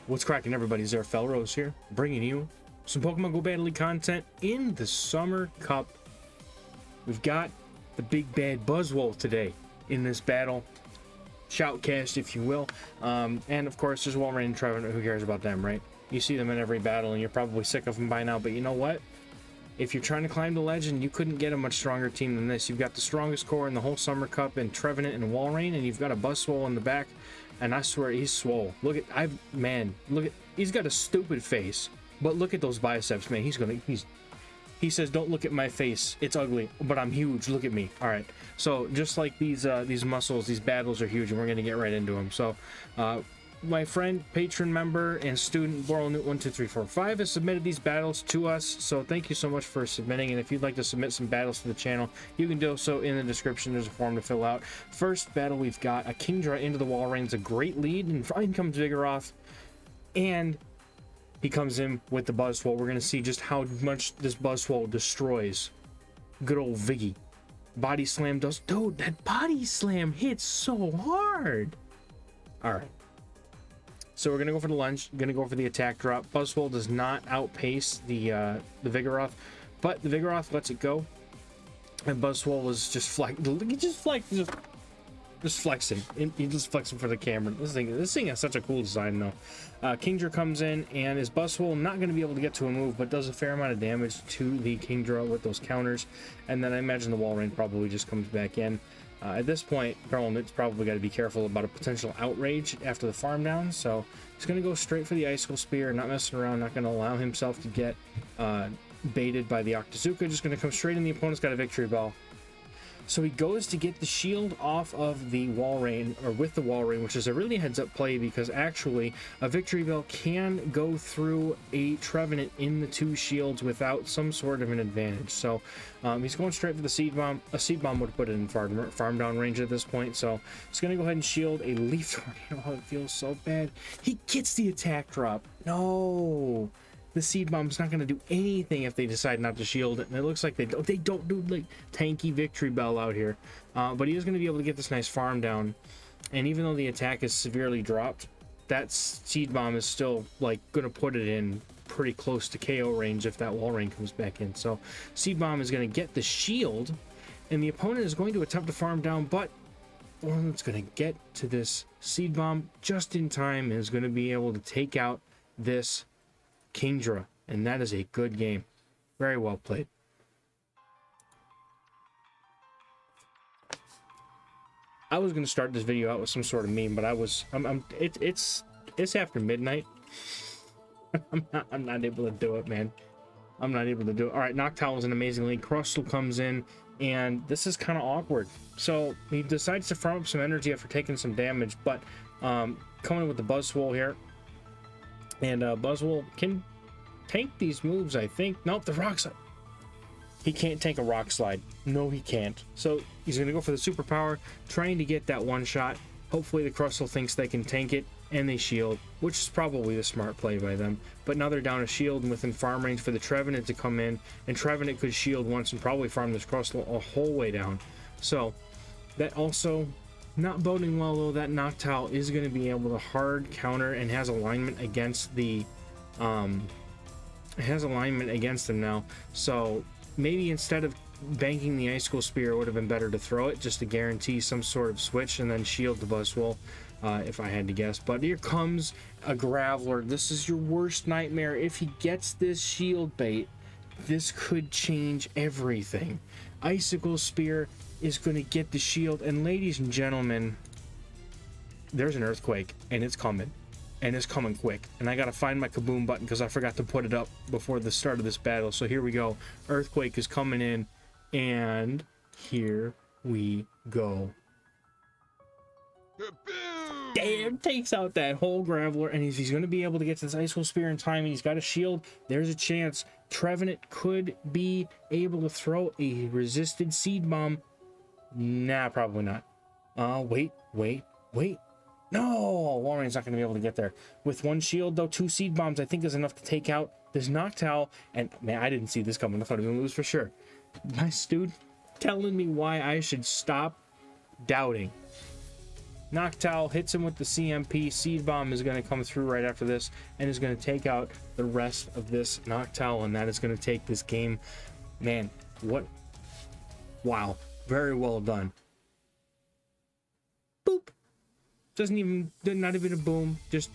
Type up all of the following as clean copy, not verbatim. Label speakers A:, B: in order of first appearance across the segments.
A: What's cracking, everybody? Zerfelrose Rose here, bringing you some Pokemon Go Battle League content in the Summer Cup. We've got the big bad Buzzwole today in this battle. Shoutcast, if you will. And of course, there's Walrein and Trevor. Who cares about them, right? You see them in every battle, and you're probably sick of them by now, but you know what? If you're trying to climb the legend, you couldn't get a much stronger team than this. You've got the strongest core in the whole Summer Cup in Trevenant and Walrein, and you've got a Buzzwole in the back. And I swear he's swole. Look at look at, he's got a stupid face, but look at those biceps, man. He says, don't look at my face, it's ugly, but I'm huge, look at me. All right, so just like these muscles, these battles are huge, and we're gonna get right into them. So my friend, patron member, and student BorrellNewt12345 has submitted these battles to us, so thank you so much for submitting. And if you'd like to submit some battles to the channel, you can do so in the description. There's a form to fill out. First battle, we've got a Kingdra into the Walrein. A great lead, and in comes Vigoroth, and he comes in with the Buzzwole. We're going to see just how much this Buzzwole destroys good old Viggy. Body slam does, dude, that body slam hits so hard. All right. So we're going to go for the lunge, going to go for the attack drop. Buzzwole does not outpace the Vigoroth, but the Vigoroth lets it go. And Buzzwole was just flexing. He's just flexing for the camera. This thing has such a cool design, though. Kingdra comes in, and his Buzzwole not going to be able to get to a move, but does a fair amount of damage to the Kingdra with those counters. And then I imagine the Walrein probably just comes back in. At this point, BorrellNewt's probably got to be careful about a potential outrage after the farm down, so he's going to go straight for the Icicle Spear, not messing around, not going to allow himself to get baited by the Octazooka, just going to come straight in. The opponent's got a Victory Bell. So he goes to get the shield off of the Walrein, or with the Walrein, which is a really heads-up play, because actually a Victory Bell can go through a Trevenant in the two shields without some sort of an advantage. So he's going straight for the Seed Bomb. A Seed Bomb would put it in farm down range at this point, so he's going to go ahead and shield a Leaf Tornado. Oh, it feels so bad. He gets the attack drop. No! The Seed Bomb's not going to do anything if they decide not to shield it, and it looks like they don't do like tanky Victory Bell out here. But he is going to be able to get this nice farm down, and even though the attack is severely dropped, that Seed Bomb is still like going to put it in pretty close to KO range if that Walrein comes back in. So Seed Bomb is going to get the shield, and the opponent is going to attempt to farm down, but BorrellNewt's going to get to this Seed Bomb just in time and is going to be able to take out this Kingdra, and that is a good game. Very well played. I was going to start this video out with some sort of meme, but it's after midnight. I'm not able to do it, man. I'm not able to do it. All right, Noctowl is an amazing lead. Crustle comes in, and this is kind of awkward. So he decides to farm up some energy after taking some damage, but coming with the Buzzwole here. And Buzzwole can tank these moves, I think. Nope, the Rock Slide. He can't tank a Rock Slide. No, he can't. So he's going to go for the Superpower, trying to get that one shot. Hopefully the Crustle thinks they can tank it, and they shield, which is probably the smart play by them. But now they're down a shield and within farm range for the Trevenant to come in, and Trevenant could shield once and probably farm this Crustle a whole way down. So that also not boding well, though. That Noctowl is going to be able to hard counter and has alignment against the him now. So maybe instead of banking the Icicle Spear, it would have been better to throw it just to guarantee some sort of switch and then shield the Buzzwole, if I had to guess. But here comes a Graveler. This is your worst nightmare. If he gets this shield bait, this could change everything. Icicle Spear is going to get the shield, and ladies and gentlemen, there's an Earthquake, and it's coming, and it's coming quick. And I gotta find my kaboom button because I forgot to put it up before the start of this battle. So here we go. Earthquake is coming in, and here we go. Damn, takes out that whole Graveler, and he's going to be able to get to this Icicle Spear in time, and he's got a shield. There's a chance Trevenant could be able to throw a resisted Seed Bomb. Nah, probably not. Wait. No, Walrein's not going to be able to get there. With one shield, though, 2 Seed Bombs, I think is enough to take out this Noctowl. And, man, I didn't see this coming. I thought he was going to lose for sure. Nice dude telling me why I should stop doubting. Noctowl hits him with the CMP. Seed Bomb is going to come through right after this and is going to take out the rest of this Noctowl, and that is going to take this game. Man, what? Wow, very well done. Boop. Not even a boom. Just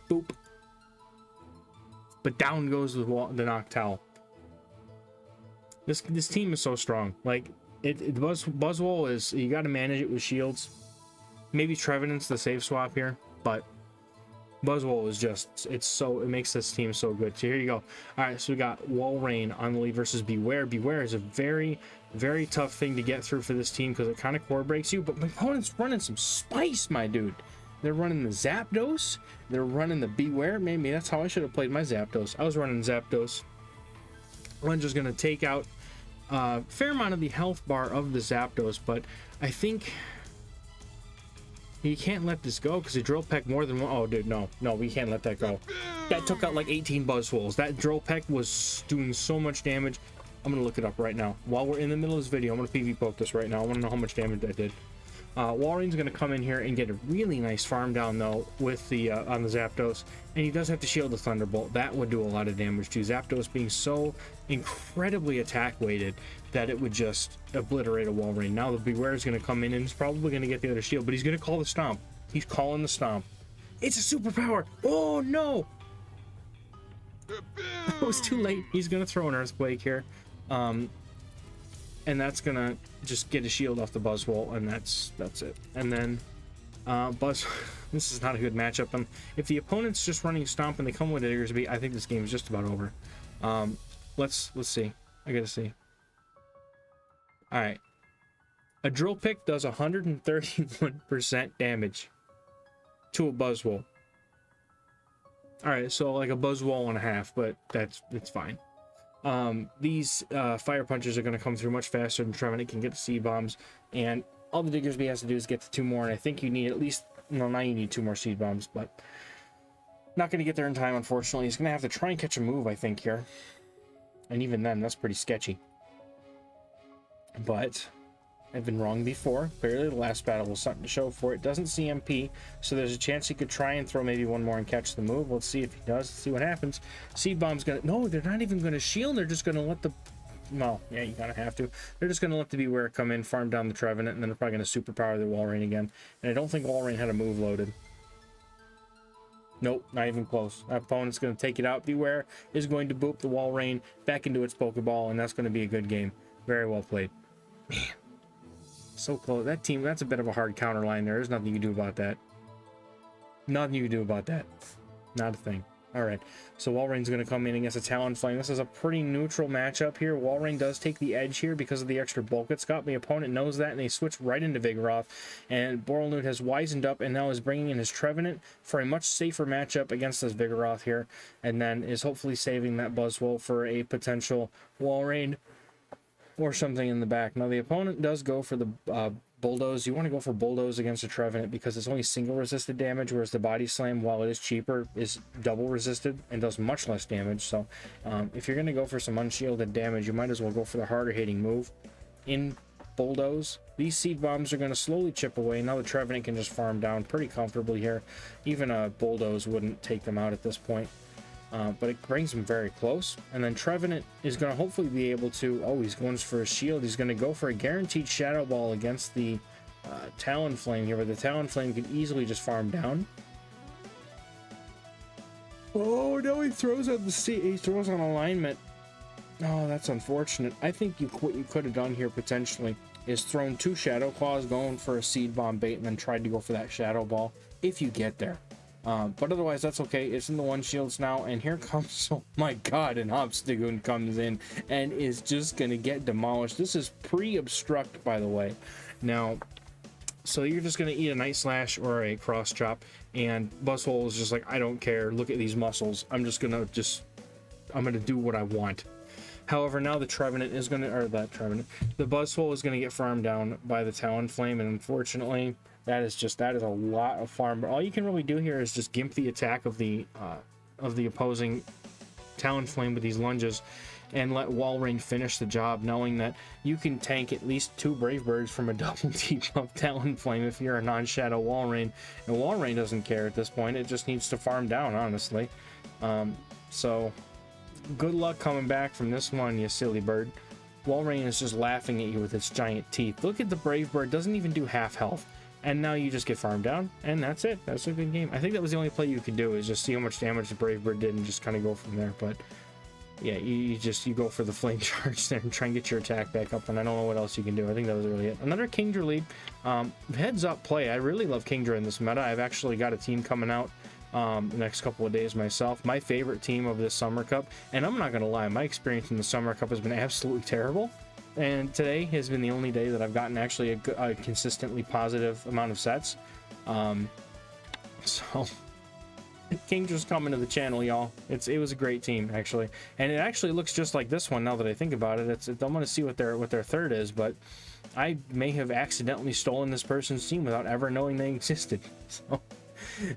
A: boop. But down goes the Noctowl. This team is so strong. Like Buzzwole is, you got to manage it with shields. Maybe Trevenant's the safe swap here, but Buzzwole is just, it makes this team so good. So here you go. All right, so we got Walrein on the lead versus Beware. Beware is a very, very tough thing to get through for this team because it kind of core breaks you, but my opponent's running some spice, my dude. They're running the Zapdos. They're running the Beware. Maybe that's how I should have played my Zapdos. I was running Zapdos. Lunger's going to take out a fair amount of the health bar of the Zapdos, but I think you can't let this go because the Drill Peck more than one. Oh, dude, no, we can't let that go. That took out like 18 Buzzwoles. That Drill Peck was doing so much damage. I'm going to look it up right now. While we're in the middle of this video, I'm going to PV poke this right now. I want to know how much damage that did. Walrein's going to come in here and get a really nice farm down though with the on the Zapdos, and he does have to shield the Thunderbolt. That would do a lot of damage too. Zapdos being so incredibly attack weighted that it would just obliterate a Walrein. Now the Beware is going to come in and he's probably going to get the other shield, but he's going to call the Stomp. He's calling the Stomp. It's a superpower. Oh no! It was too late. He's going to throw an Earthquake here. And that's gonna just get a shield off the Buzzwole, and that's it. And then this is not a good matchup. If the opponent's just running Stomp and they come with Diggersby, I think this game is just about over. Let's see. I gotta see. All right, a Drill Pick does 131% damage to a Buzzwole. All right, so like a Buzzwole and a half, but it's fine. These Fire Punches are going to come through much faster than Trevenant can get the Seed Bombs, and all the Diggersby has to do is get to 2 more, and I think you need at least, no, now you need 2 more Seed Bombs, but not going to get there in time, unfortunately. He's going to have to try and catch a move, I think, here, and even then, that's pretty sketchy. But I've been wrong before. Clearly, the last battle was something to show for it. Doesn't CMP, so there's a chance he could try and throw maybe one more and catch the move. Let's see if he does. Let's see what happens. Seed Bomb's gonna... No, they're not even gonna shield. They're just gonna let the... Well, yeah, you kind of have to. They're just gonna let the Beware come in, farm down the Trevenant, and then they're probably gonna superpower the Walrein again. And I don't think Walrein had a move loaded. Nope, not even close. That opponent's gonna take it out. Beware is going to boop the Walrein back into its Pokeball, and that's gonna be a good game. Very well played. Man. So close. That team, that's a bit of a hard counter line there. There's nothing you can do about that. Nothing you can do about that. Not a thing. All right. So Walrein's going to come in against a Talonflame. This is a pretty neutral matchup here. Walrein does take the edge here because of the extra bulk it's got. The opponent knows that, and they switch right into Vigoroth. And Boralnude has wisened up and now is bringing in his Trevenant for a much safer matchup against this Vigoroth here. And then is hopefully saving that Buzzwole for a potential Walrein or something in the back. Now the opponent does go for the Bulldoze. You want to go for Bulldoze against a Trevenant because it's only single resisted damage, whereas the Body Slam, while it is cheaper, is double resisted and does much less damage. So if you're going to go for some unshielded damage, you might as well go for the harder hitting move in Bulldoze. These Seed Bombs are going to slowly chip away. Now the Trevenant can just farm down pretty comfortably here. Even a Bulldoze wouldn't take them out at this point. But it brings him very close. And then Trevenant is going to hopefully be able to... Oh, he's going for a shield. He's going to go for a guaranteed Shadow Ball against the Talonflame here, but the Talonflame could easily just farm down. Oh, no, he throws on the seat. He throws on alignment. Oh, that's unfortunate. I think what you could have done here potentially is thrown 2 Shadow Claws, going for a Seed Bomb bait, and then tried to go for that Shadow Ball if you get there. But otherwise, that's okay. It's in the 1 shields now, and here comes, oh my god, an Obstagoon comes in and is just gonna get demolished. This is pre-obstruct, by the way. Now, so you're just gonna eat a Night Slash or a Cross Chop, and Buzzwole is just like, I don't care, look at these muscles. I'm gonna do what I want. However, now the Trevenant is gonna, or that Trevenant, the Buzzwole is gonna get farmed down by the Talonflame, and unfortunately, that is a lot of farm. But all you can really do here is just gimp the attack of the opposing Talonflame with these lunges, and let Walrein finish the job, knowing that you can tank at least 2 Brave Birds from a double debuff Talonflame if you're a non-shadow Walrein, and Walrein doesn't care at this point. It just needs to farm down, honestly. So good luck coming back from this one, you silly bird. Walrein is just laughing at you with its giant teeth. Look at the Brave Bird, doesn't even do half health. And now you just get farmed down, and that's it. That's a good game. I think that was the only play you could do, is just see how much damage the Brave Bird did and just kind of go from there. But yeah, you go for the flame charge there and try and get your attack back up, and I don't know what else you can do. I think that was really it. Another Kingdra lead. Heads up play. I really love Kingdra in this meta. I've actually got a team coming out the next couple of days myself. My favorite team of this Summer Cup, and I'm not going to lie, my experience in the Summer Cup has been absolutely terrible. And today has been the only day that I've gotten actually a consistently positive amount of sets. So Kingdra's coming to the channel, y'all. It was a great team, actually, and it actually looks just like this one now that I think about it. I'm gonna see what their third is, but I may have accidentally stolen this person's team without ever knowing they existed. So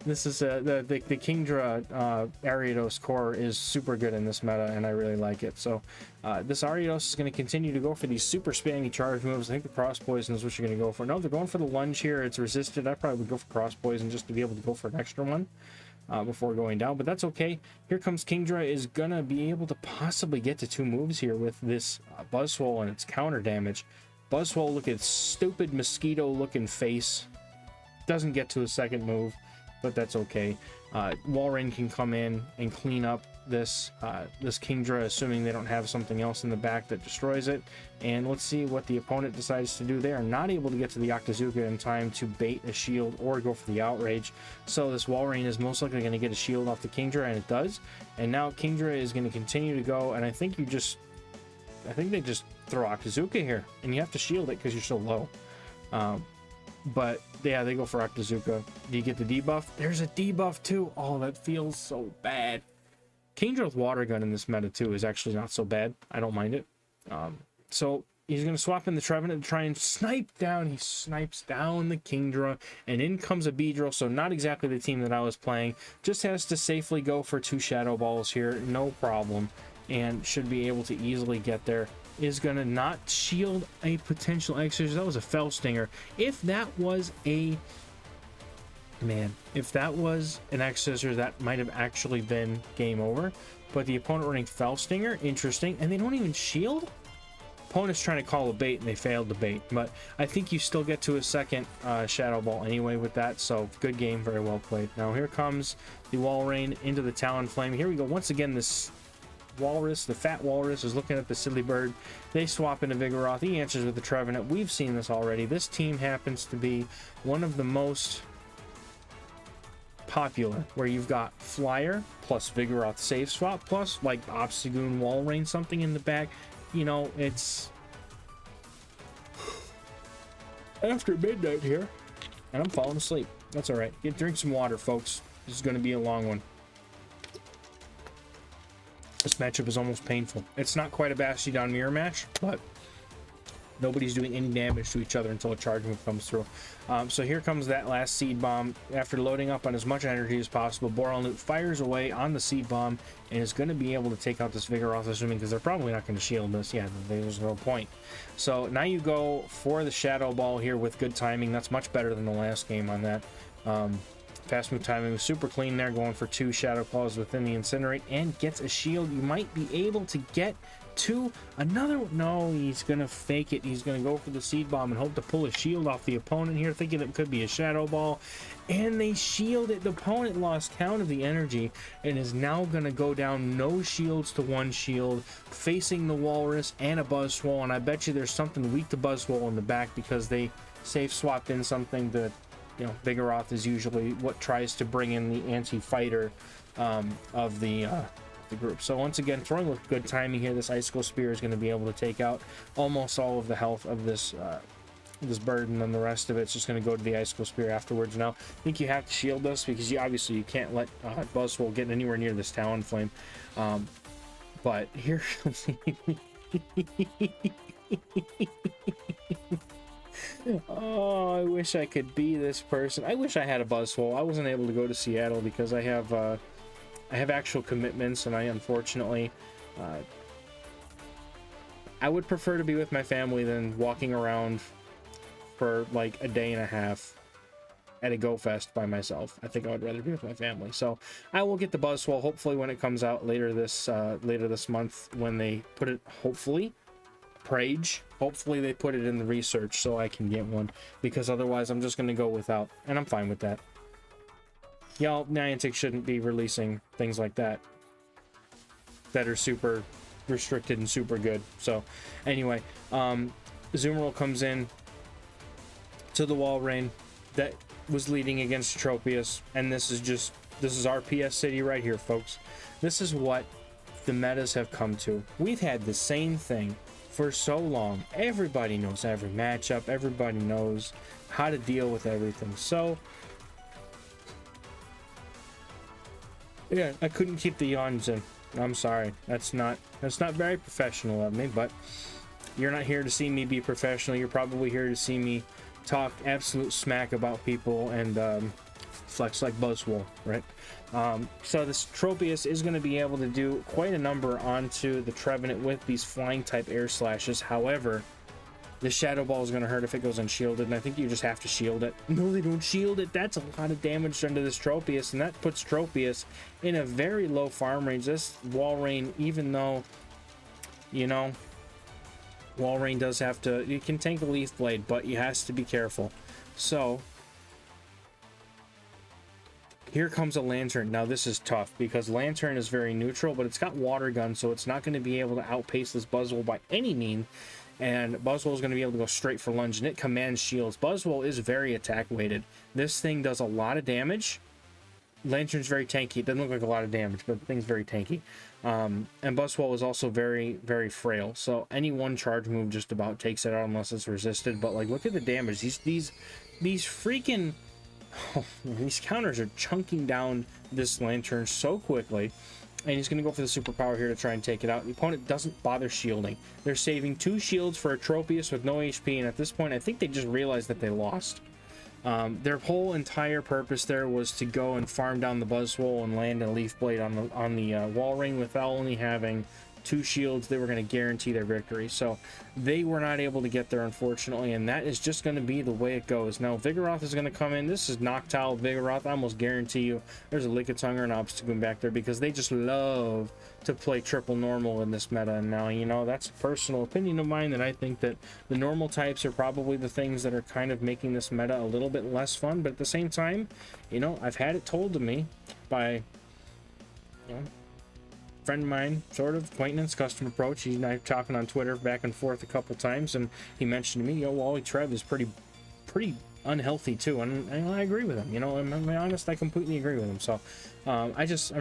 A: this is the Kingdra Ariados core is super good in this meta, and I really like it. So this Ariados is going to continue to go for these super spammy charge moves. I think the cross poison is what you're going to go for. No, they're going for the lunge here. It's resisted. I probably would go for cross poison just to be able to go for an extra one before going down, but that's okay. Here comes Kingdra, is going to be able to possibly get to 2 moves here with this Buzzwole and its counter damage. Buzzwole, look at its stupid mosquito looking face. Doesn't get to a second move, but that's okay. Walrein can come in and clean up this Kingdra, assuming they don't have something else in the back that destroys it. And let's see what the opponent decides to do. They are not able to get to the Octazooka in time to bait a shield or go for the outrage. So this Walrein is most likely going to get a shield off the Kingdra, and it does. And now Kingdra is going to continue to go, and I think they just throw Octazooka here, and you have to shield it because you're so low. But yeah, they go for Octazooka. Do you get the debuff? There's a debuff too. Oh, that feels so bad. Kingdra with Water Gun in this meta too is actually not so bad. I don't mind it. So he's going to swap in the Trevenant to try and snipe down. He snipes down the Kingdra, and in comes a Beedrill. So not exactly the team that I was playing. Just has to safely go for 2 Shadow Balls here, no problem, and should be able to easily get there. Is going to not shield a potential Egg Scissors. That was a Fell Stinger. If that was an Egg Scissor, that might have actually been game over. But the opponent running Fell Stinger, interesting. And they don't even shield? Opponent's trying to call a bait, and they failed the bait. But I think you still get to a second Shadow Ball anyway with that. So good game, very well played. Now here comes the Walrein into the Talonflame. Here we go. Once again, this Walrus, the fat Walrus, is looking at the silly bird. They swap into Vigoroth. He answers with the Trevenant. We've seen this already. This team happens to be one of the most popular, where you've got Flyer plus Vigoroth save swap plus like Obstagoon, Walrein, something in the back. You know, it's after midnight here, and I'm falling asleep. That's all right. Drink some water, folks. This is going to be a long one. This matchup is almost painful. It's not quite a Bastiodon mirror match, but nobody's doing any damage to each other until a charge move comes through. So here comes that last Seed Bomb. After loading up on as much energy as possible, Boralnute fires away on the Seed Bomb and is going to be able to take out this Vigoroth, assuming, because they're probably not going to shield this. Yeah, there's no point. So now you go for the Shadow Ball here with good timing. That's much better than the last game on that. Fast move timing was super clean there, going for 2 Shadow Claws within the Incinerate and gets a shield. You might be able to get to another. No, he's going to fake it. He's going to go for the Seed Bomb and hope to pull a shield off the opponent here, thinking it could be a Shadow Ball. And they shield it. The opponent lost count of the energy and is now going to go down no shields to 1 shield, facing the Walrus and a Buzzwole. And I bet you there's something weak to Buzzwole in the back because they safe swapped in something that, you know, Vigoroth is usually what tries to bring in the anti-fighter of the group. So once again, throwing with good timing here, this Icicle Spear is going to be able to take out almost all of the health of this this bird, and then the rest of it's just going to go to the Icicle Spear afterwards. Now, I think you have to shield this because you can't let Buzzwole get anywhere near this Talonflame. But here comes oh, I wish I could be this person. I wish I had a Buzzwole. I wasn't able to go to Seattle because I have actual commitments, and I unfortunately I would prefer to be with my family than walking around for like a day and a half at a Go Fest by myself. I think I would rather be with my family. So I will get the Buzzwole hopefully when it comes out later this month, when they put it, hopefully they put it in the research so I can get one, because otherwise I'm just going to go without, and I'm fine with that. Y'all, Niantic shouldn't be releasing things like that that are super restricted and super good. So anyway, Zoomerl comes in to the Walrein that was leading against Tropius, and this is our PS City right here, folks. This is what the metas have come to. We've had the same thing for so long. Everybody knows every matchup, everybody knows how to deal with everything. So yeah, I couldn't keep the yawns in. I'm sorry. That's not very professional of me, but you're not here to see me be professional. You're probably here to see me talk absolute smack about people and flex like Buzzwole, right? So this Tropius is going to be able to do quite a number onto the Trevenant with these flying type air slashes. However, the Shadow Ball is going to hurt if it goes unshielded, and I think you just have to shield it. No, they don't shield it. That's a lot of damage done to this Tropius, and that puts Tropius in a very low farm range. This Walrein, even though, you know, Walrein does have to, you can tank the Leaf Blade, but you has to be careful. So here comes a Lantern. Now this is tough because Lantern is very neutral, but it's got Water Gun, so it's not going to be able to outpace this Buzzwole by any means. And Buzzwole is going to be able to go straight for lunge, and it commands shields. Buzzwole is very attack weighted. This thing does a lot of damage. Lantern's very tanky. It doesn't look like a lot of damage, but the thing's very tanky. And Buzzwole is also very, very frail. So any one charge move just about takes it out unless it's resisted. But like, look at the damage. These freaking these counters are chunking down this Lantern so quickly. And he's going to go for the superpower here to try and take it out. The opponent doesn't bother shielding. They're saving 2 shields for a Tropius with no HP, and at this point I think they just realized that they lost. Their whole entire purpose there was to go and farm down the Buzzwole and land a Leaf Blade on the Walrein without only having 2 shields. They were going to guarantee their victory, so they were not able to get there, unfortunately, and that is just going to be the way it goes. Now Vigoroth is going to come in. This is Noctowl Vigoroth. I almost guarantee you there's a Lickitung or an Obstagoon back there, because they just love to play triple normal in this meta. And now, you know, that's a personal opinion of mine, that I think that the normal types are probably the things that are kind of making this meta a little bit less fun. But at the same time, you know, I've had it told to me by, you know, friend of mine, sort of acquaintance, custom approach. He and I talking on Twitter back and forth a couple times, and he mentioned to me, yo, Wally Trev is pretty unhealthy too, and I agree with him. You know, I'm honest, I completely agree with him. So I'm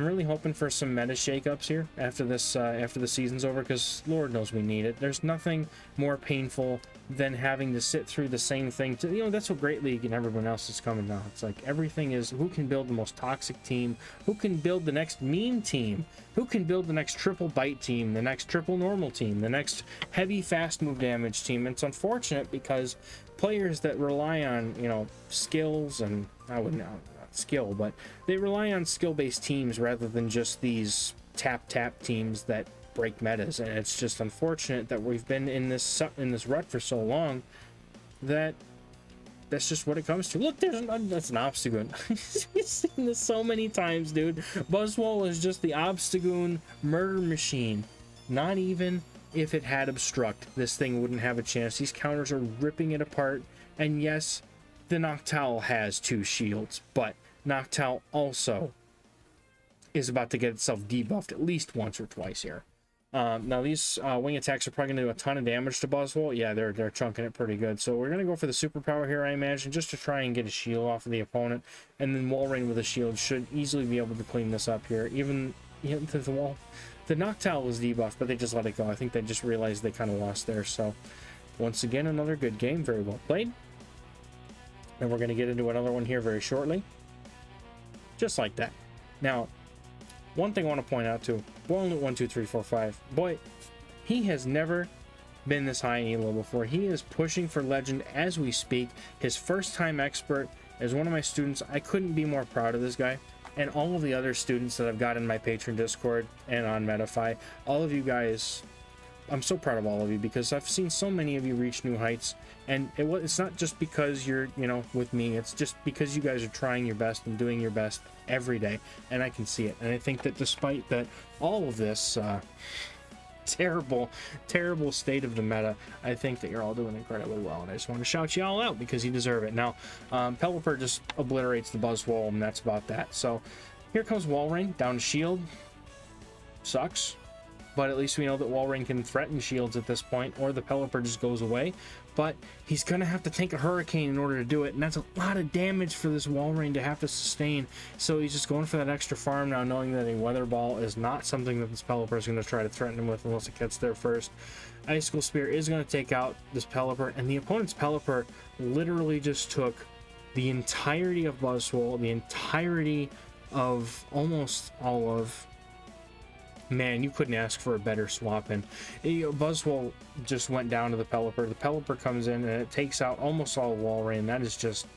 A: really hoping for some meta shakeups here after the season's over, because Lord knows we need it. There's nothing more painful than having to sit through the same thing. You know, that's what Great League and everyone else is coming now. It's like everything is, who can build the most toxic team, who can build the next meme team, who can build the next triple bite team, the next triple normal team, the next heavy fast move damage team. It's unfortunate because players that rely on, you know, skills, and I wouldn't know, not skill, but they rely on skill-based teams rather than just these tap teams that break metas. And it's just unfortunate that we've been in this rut for so long that that's just what it comes to. Look, that's an Obstagoon. You've seen this so many times, dude. Buzzwole is just the Obstagoon murder machine. Not even if it had Obstruct, this thing wouldn't have a chance. These counters are ripping it apart. And yes, the Noctowl has 2 shields, but Noctowl also is about to get itself debuffed at least once or twice here. Now these wing attacks are probably going to do a ton of damage to Buzzwole. Yeah, they're chunking it pretty good. So we're going to go for the superpower here, I imagine, just to try and get a shield off of the opponent. And then Walrein with a shield should easily be able to clean this up here. Even the wall. The Noctowl was debuffed, but they just let it go. I think they just realized they kind of lost there. So once again, another good game. Very well played. And we're going to get into another one here very shortly. Just like that. Now, one thing I want to point out too, Boilnut 12345, boy, he has never been this high in ELO before. He is pushing for legend as we speak. His first time expert is one of my students. I couldn't be more proud of this guy. And all of the other students that I've got in my patron Discord and on Metafy, all of you guys I'm so proud of all of you, because I've seen so many of you reach new heights, and it's not just because you're, you know, with me. It's just because you guys are trying your best and doing your best every day, and I can see it. And I think that despite that, all of this terrible state of the meta, I think that you're all doing incredibly well, and I just want to shout you all out because you deserve it. Now, Pelipper just obliterates the Buzzwole, and that's about that. So here comes Walrein down to shield. Sucks, but at least we know that Walrein can threaten shields at this point, or the Pelipper just goes away. But he's gonna have to take a Hurricane in order to do it, and that's a lot of damage for this Walrein to have to sustain. So he's just going for that extra farm now, knowing that a Weather Ball is not something that this Pelipper is going to try to threaten him with unless it gets there first. Icicle Spear is going to take out this Pelipper, and the opponent's Pelipper literally just took the entirety of Buzzwole, the entirety of almost all of... Man, you couldn't ask for a better swap in. Buzzwole just went down to the Pelipper. The Pelipper comes in and it takes out almost all of Walrein. That is just,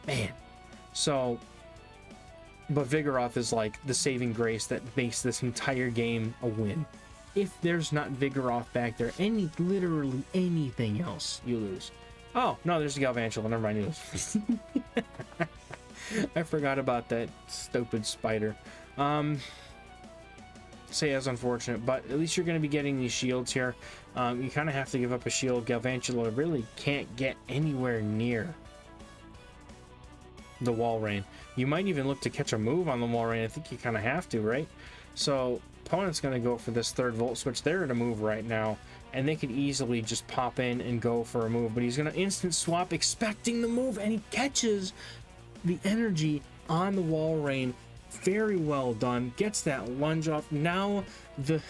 A: man. So, but Vigoroth is like the saving grace that makes this entire game a win. If there's not Vigoroth back there, literally anything else, you lose. Oh, no, there's the Galvantula. Never mind, you lose. I forgot about that stupid spider. Say as unfortunate, but at least you're going to be getting these shields here. You kind of have to give up a shield. Galvantula really can't get anywhere near the Walrein. You might even look to catch a move on the Walrein. I think you kind of have to, right? So opponent's going to go for this third Volt Switch. They're at a move right now, and they could easily just pop in and go for a move, but he's going to instant swap expecting the move, and he catches the energy on the Walrein. Very well done. Gets that lunge off. Now the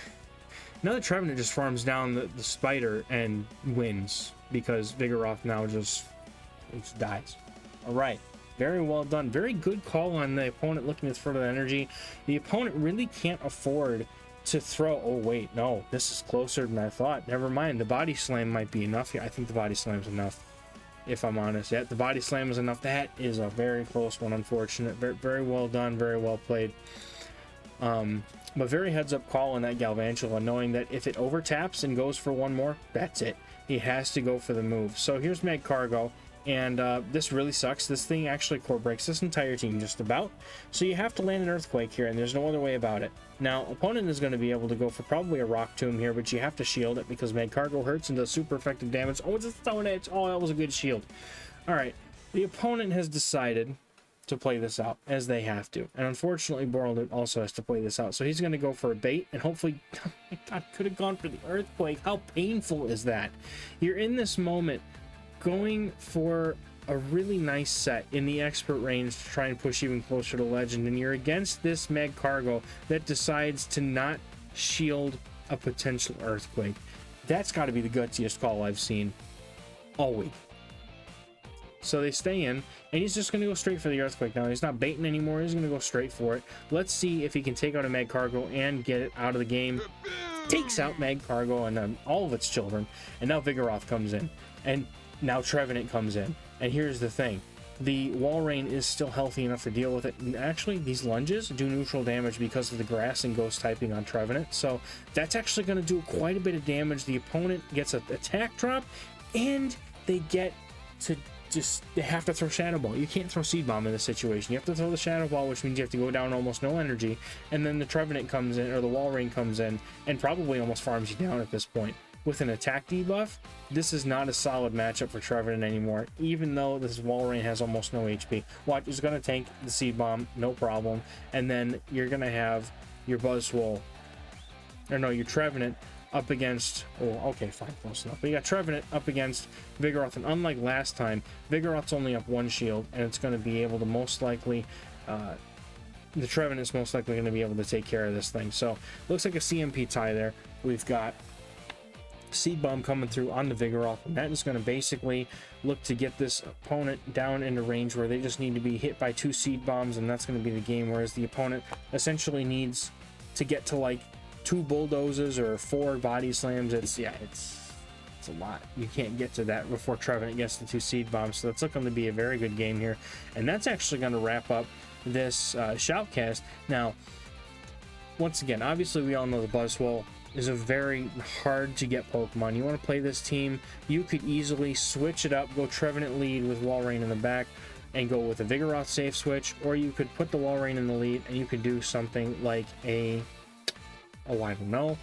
A: Trevenant just farms down the spider and wins, because Vigoroth now just dies. All right, very well done. Very good call on the opponent looking to throw the energy. The opponent really can't afford to throw. Oh wait, no, this is closer than I thought. Never mind. The Body Slam might be enough here. I think the Body Slam's enough, if I'm honest. Yeah, the Body Slam is enough. That is a very close one. Unfortunate. Very, very well done. Very well played. But very heads up call on that Galvantula, knowing that if it overtaps and goes for one more, that's it. He has to go for the move. So here's Magcargo, and this really sucks. This thing actually core breaks this entire team just about. So you have to land an Earthquake here, and there's no other way about it. Now, opponent is going to be able to go for probably a Rock Tomb here, but you have to shield it because Magcargo hurts and does super effective damage. Oh, it's a Stone Edge. Oh, that was a good shield. All right, the opponent has decided to play this out, as they have to, and unfortunately Borland also has to play this out. So he's going to go for a bait, and hopefully, oh my god, could have gone for the Earthquake. How painful is that? You're in this moment going for a really nice set in the expert range to try and push even closer to legend, and you're against this Magcargo that decides to not shield a potential Earthquake. That's got to be the gutsiest call I've seen all week. So they stay in, and he's just going to go straight for the Earthquake now. He's not baiting anymore. He's going to go straight for it. Let's see if he can take out a Magcargo and get it out of the game. Takes out Magcargo and all of its children. And now Vigoroth comes in. And now Trevenant comes in. And here's the thing. The Walrein is still healthy enough to deal with it. And actually, these lunges do neutral damage because of the grass and ghost typing on Trevenant. So that's actually going to do quite a bit of damage. The opponent gets an attack drop, and they get to... they have to throw Shadow Ball. You can't throw Seed Bomb in this situation. You have to throw the Shadow Ball, which means you have to go down almost no energy, and then the Trevenant comes in, or the Walrein comes in, and probably almost farms you down at this point. With an attack debuff, this is not a solid matchup for Trevenant anymore, even though this Walrein has almost no HP. Watch, it's going to tank the Seed Bomb, no problem, and then you're going to have your Buzzwole, or no, your Trevenant, up against, oh, okay, fine, close enough. But you got Trevenant up against Vigoroth, and unlike last time, Vigoroth's only up one shield, and it's going to be able to most likely, the Trevenant's most likely going to be able to take care of this thing. So, looks like a CMP tie there. We've got Seed Bomb coming through on the Vigoroth, and that is going to basically look to get this opponent down into range where they just need to be hit by 2 Seed Bombs, and that's going to be the game, whereas the opponent essentially needs to get to like 2 bulldozers or 4 body slams. It's a lot. You can't get to that before Trevenant gets the 2 Seed Bombs. So that's looking to be a very good game here, and that's actually going to wrap up this shoutcast. Now, once again, obviously we all know the Buzzwole is a very hard to get Pokemon. You want to play this team, you could easily switch it up, go Trevenant lead with Walrein in the back, and go with a Vigoroth safe switch, or you could put the Walrein in the lead, and you could do something like I don't know.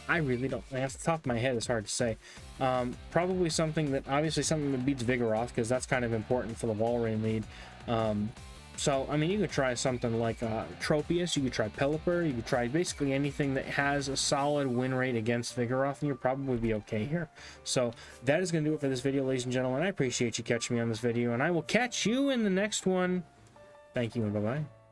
A: I really don't. Off the top of my head, it's hard to say. Probably something that beats Vigoroth, because that's kind of important for the Walrein lead. So, I mean, you could try something like Tropius, you could try Pelipper, you could try basically anything that has a solid win rate against Vigoroth, and you'll probably be okay here. So, that is going to do it for this video, ladies and gentlemen. I appreciate you catching me on this video, and I will catch you in the next one. Thank you, and bye-bye.